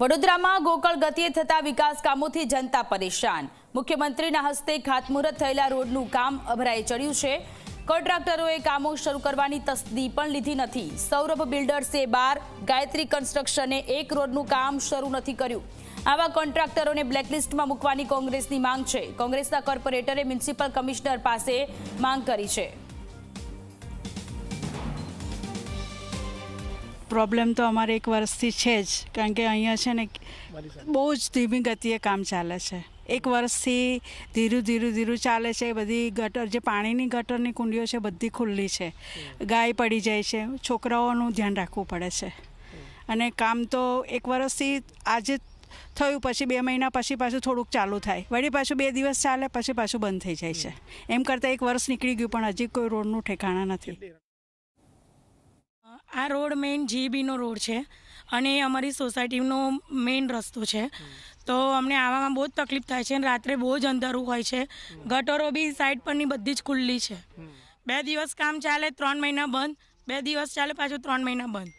વડોદરામાં ગોકળ ગતિએ થતા વિકાસ કામોથી જનતા પરેશાન। મુખ્યમંત્રીના હસ્તે ખાતમુહૂર્ત થયેલા રોડનું કામ અભરાઈ ચડ્યું છે। કોન્ટ્રાક્ટરોએ કામો શરૂ કરવાની તસ્દી પણ લીધી નથી। સૌરભ બિલ્ડર્સે 12, ગાયત્રી કન્સ્ટ્રક્શને 1 રોડનું કામ શરૂ નથી કર્યું। આવા કોન્ટ્રાક્ટરોને બ્લેકલિસ્ટમાં મૂકવાની કોંગ્રેસની માંગ છે। કોંગ્રેસના કોર્પોરેટરે મ્યુનિસિપલ કમિશનર પાસે માંગ કરી છે। प्रॉब्लम तो अमारे 1 वर्षથી છે જ, કારણ કે અહીંયા છે ને બહુ જ ધીમી ગતિએ કામ ચાલે છે। 1 વર્ષથી ધીરું ચાલે છે। બધી ગટર, જે પાણીની ગટરની કુંડીઓ છે બધી ખુલ્લી છે। ગાય પડી જાય છે, છોકરાઓનું ધ્યાન રાખવું પડે છે। અને કામ તો 1 વર્ષથી આજે થયું, પછી 2 મહિના પછી પાછું થોડુંક ચાલુ થાય, વળી પાછું 2 દિવસ ચાલે, પછી પાછું બંધ થઈ જાય છે। એમ કરતાં 1 વર્ષ નીકળી ગયું, પણ હજી કોઈ રોડનું ઠેકાણા નથી। આ રોડ મેઇન જીબીનો રોડ છે અને અમારી સોસાયટીનો મેઇન રસ્તો છે, તો અમને આવવામાં બહુ જ તકલીફ થાય છે। રાત્રે બહુ જ અંધારું હોય છે, ગટરો બી સાઈડ પરની બધી જ ખુલ્લી છે। 2 દિવસ કામ ચાલે, 3 મહિના બંધ, 2 દિવસ ચાલે, પાછું 3 મહિના બંધ,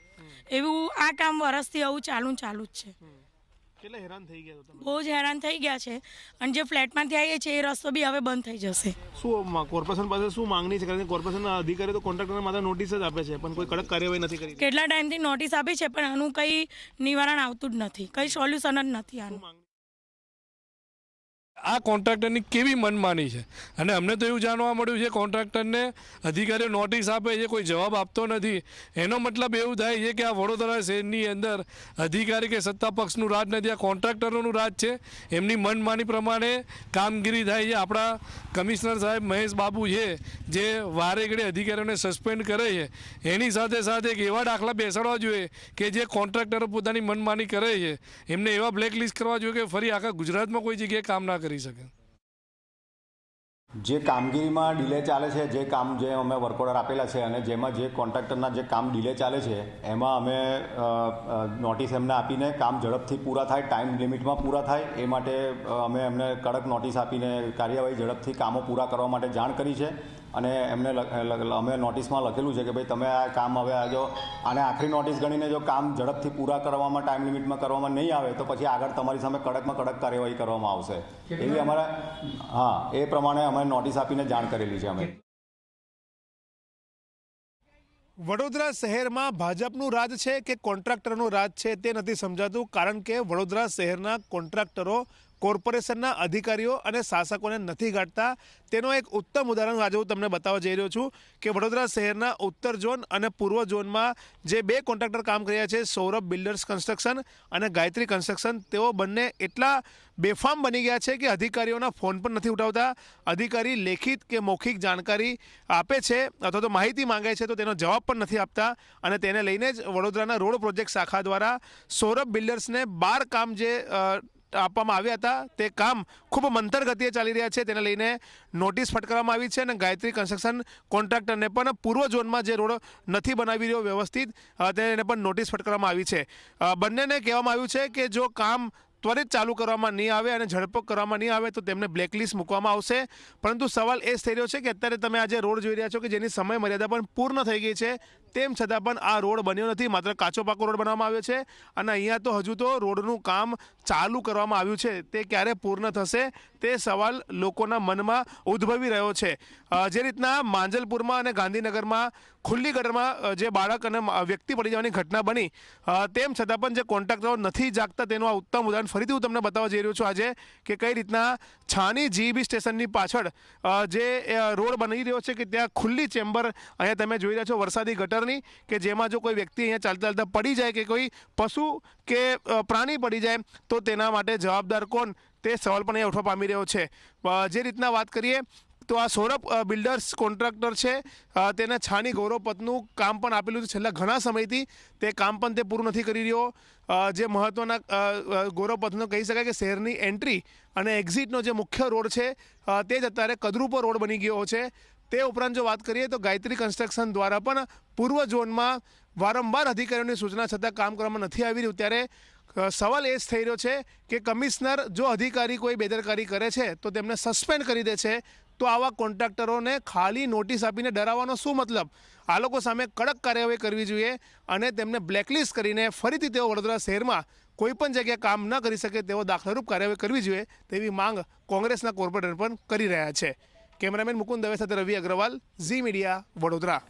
એવું આ કામ વર્ષથી આવું ચાલુ જ છે। કેટલા હેરાન થઈ ગયા તમે? બહુ જ હેરાન થઈ ગયા છે, અને જે ફ્લેટમાંથી આવીએ છીએ એ રસ્તો બી હવે બંધ થઈ જશે। શું કોર્પોરેશન પાસે શું માંગણી છે? કારણ કે કોર્પોરેશનના અધિકારીઓ તો કોન્ટ્રાક્ટરને માત્ર નોટિસ જ આપે છે, પણ કોઈ કડક કાર્યવાહી નથી કરી। કેટલા ટાઈમથી નોટિસ આપી છે, પણ આનું કંઈ નિવારણ આવતું જ નથી, કંઈ સોલ્યુશન જ નથી આનું। આ કોન્ટ્રાક્ટરની કેવી મનમાની છે, અને અમને તો એવું જાણવા મળ્યું છે કોન્ટ્રાક્ટરને અધિકારીઓ નોટિસ આપે છે, કોઈ જવાબ આપતો નથી। એનો મતલબ એવું થાય છે કે આ વડોદરા શહેરની અંદર અધિકારી કે સત્તા પક્ષનું રાજ નથી, આ કોન્ટ્રાક્ટરોનું રાજ છે। એમની મનમાની પ્રમાણે કામગીરી થાય છે। આપણા કમિશનર સાહેબ મહેશ બાબુ છે, જે વારે ઘડે અધિકારીઓને સસ્પેન્ડ કરે છે, એની સાથે એક એવા દાખલા બેસાડવા જોઈએ કે જે કોન્ટ્રાક્ટરો પોતાની મનમાની કરે છે એમને એવા બ્લેકલિસ્ટ કરવા જોઈએ કે ફરી આખા ગુજરાતમાં કોઈ જગ્યાએ કામ ના કરી શકે। જે કામગીરીમાં ડિલે ચાલે છે, જે કામ જે અમે વર્ક ઓર્ડર આપેલા છે અને જેમાં જે કોન્ટ્રાક્ટરના જે કામ ડિલે ચાલે છે એમાં અમે નોટિસ એમને આપીને કામ ઝડપથી પૂરા થાય, ટાઈમ લિમિટમાં પૂરા થાય એ માટે અમે એમને કડક નોટિસ આપીને કાર્યવાહી ઝડપથી કામો પૂરા કરવા માટે જાણ કરી છે। અને એમને અમે નોટિસમાં લખેલું છે કે ભાઈ તમે આ કામ હવે જો આને આખરી નોટિસ ગણીને જો કામ ઝડપથી પૂરા કરવામાં, ટાઈમ લિમિટમાં કરવામાં નહીં આવે તો પછી આગળ તમારી સામે કડકમાં કડક કાર્યવાહી કરવામાં આવશે। એવી અમારા એ પ્રમાણે અમે નોટિસ આપીને જાણ કરેલી છે અમે। વડોદરા શહેરમાં ભાજપનું રાજ છે કે કોન્ટ્રાક્ટરનું રાજ છે તે નથી સમજાતું, કારણ કે વડોદરા શહેરના કોન્ટ્રાક્ટરો કોર્પોરેશનના અધિકારીઓ અને શાસકોને નથી ગાંઠતા। તેનો એક ઉત્તમ ઉદાહરણ આજે હું તમને બતાવવા જઈ રહ્યો છું કે વડોદરા શહેરના ઉત્તર ઝોન અને પૂર્વ ઝોનમાં જે 2 કોન્ટ્રાક્ટર કામ કર્યા છે, સૌરભ બિલ્ડર્સ કન્સ્ટ્રક્શન અને ગાયત્રી કન્સ્ટ્રક્શન, તેઓ બંને એટલા બેફામ બની ગયા છે કે અધિકારીઓના ફોન પણ નથી ઉઠાવતા। અધિકારી લેખિત કે મૌખિક જાણકારી આપે છે અથવા તો માહિતી માંગે છે તો તેનો જવાબ પણ નથી આપતા, અને તેને લઈને જ વડોદરાના રોડ પ્રોજેક્ટ શાખા દ્વારા સૌરભ બિલ્ડર્સને 12 કામ જે આપવામાં આવ્યા હતા તે કામ ખૂબ મંથર ગતિએ ચાલી રહ્યા છે, તેને લઈને નોટિસ ફટકારવામાં આવી છે। અને ગાયત્રી કન્સ્ટ્રક્શન કોન્ટ્રાક્ટરને પણ પૂર્વ ઝોનમાં જે રોડ નથી બનાવી રહ્યો વ્યવસ્થિત, તેને પણ નોટિસ ફટકારવામાં આવી છે। બંનેને કહેવામાં આવ્યું છે કે જો કામ ત્વરિત ચાલુ કરવામાં નહીં આવે અને ઝડપક કરવામાં નહીં આવે તો તેમને બ્લેકલિસ્ટ મૂકવામાં આવશે। પરંતુ સવાલ એ થઈ રહ્યો છે કે અત્યારે તમે આ જે રોડ જોઈ રહ્યા છો કે જેની સમય મર્યાદા પણ પૂર્ણ થઈ ગઈ છે, તેમ છતાં પણ આ રોડ બન્યો નથી, માત્ર કાચો પાકો રોડ બનાવવામાં આવ્યો છે। અને અહીંયા તો હજુ તો રોડનું કામ ચાલુ કરવામાં આવ્યું છે, તે ક્યારે પૂર્ણ થશે તે સવાલ લોકોના મનમાં ઉદ્ભવી રહ્યો છે। જે રીતના માંજલપુરમાં અને ગાંધીનગરમાં ખુલ્લી ગટરમાં જે બાળક અને વ્યક્તિ પડી જવાની ઘટના બની, તેમ છતાં પણ જે કોન્ટ્રાક્ટરો નથી જાગતા તેનું આ ઉત્તમ ઉદાહરણ ફરીથી હું તમને બતાવવા જઈ રહ્યો છું આજે કે કઈ રીતના છાની જીબી સ્ટેશનની પાછળ જે રોડ બની રહ્યો છે કે ત્યાં ખુલ્લી ચેમ્બર અહીંયા તમે જોઈ રહ્યા છો વરસાદી ગટરની, કે જેમાં જો કોઈ વ્યક્તિ અહીંયા ચાલતા પડી જાય કે કોઈ પશુ કે પ્રાણી પડી જાય તો તેના માટે જવાબદાર કોણ, તે સવાલ પણ અહીંયા ઉઠવા પામી રહ્યો છે। જે રીતના વાત કરીએ તો આ સૌરભ બિલ્ડર્સ કોન્ટ્રાક્ટર છે, તેને છાની ગૌરવપથનું કામ પણ આપેલું છે છેલ્લા ઘણા સમયથી, તે કામ પણ તે પૂરું નથી કરી રહ્યો। જે મહત્ત્વના ગૌરવપથનો કહી શકાય કે શહેરની એન્ટ્રી અને એક્ઝિટનો જે મુખ્ય રોડ છે તે જ અત્યારે કદરૂપો રોડ બની ગયો છે। તે ઉપરાંત જો વાત કરીએ તો ગાયત્રી કન્સ્ટ્રક્શન દ્વારા પણ પૂર્વ ઝોનમાં વારંવાર અધિકારીઓની સૂચના છતાં કામ કરવામાં નથી આવી રહ્યું, ત્યારે સવાલ એ જ થઈ રહ્યો છે કે કમિશનર જો અધિકારી કોઈ બેદરકારી કરે છે તો તેમને સસ્પેન્ડ કરી દે છે, તો આવા કોન્ટ્રાક્ટરોને ખાલી નોટિસ આપીને ડરાવવાનો શું મતલબ? આ લોકો સામે કડક કાર્યવાહી કરવી જોઈએ અને તેમને બ્લેકલિસ્ટ કરીને ફરીથી તેઓ વડોદરા શહેરમાં કોઈ પણ જગ્યાએ કામ ન કરી શકે તેવો દાખલારૂપ કાર્યવાહી કરવી જોઈએ તેવી માંગ કોંગ્રેસના કોર્પોરેટર પણ કરી રહ્યા છે. કેમેરામેન મુકુંદ દવે સાથે રવિ અગ્રવાલ, ઝી મીડિયા, વડોદરા.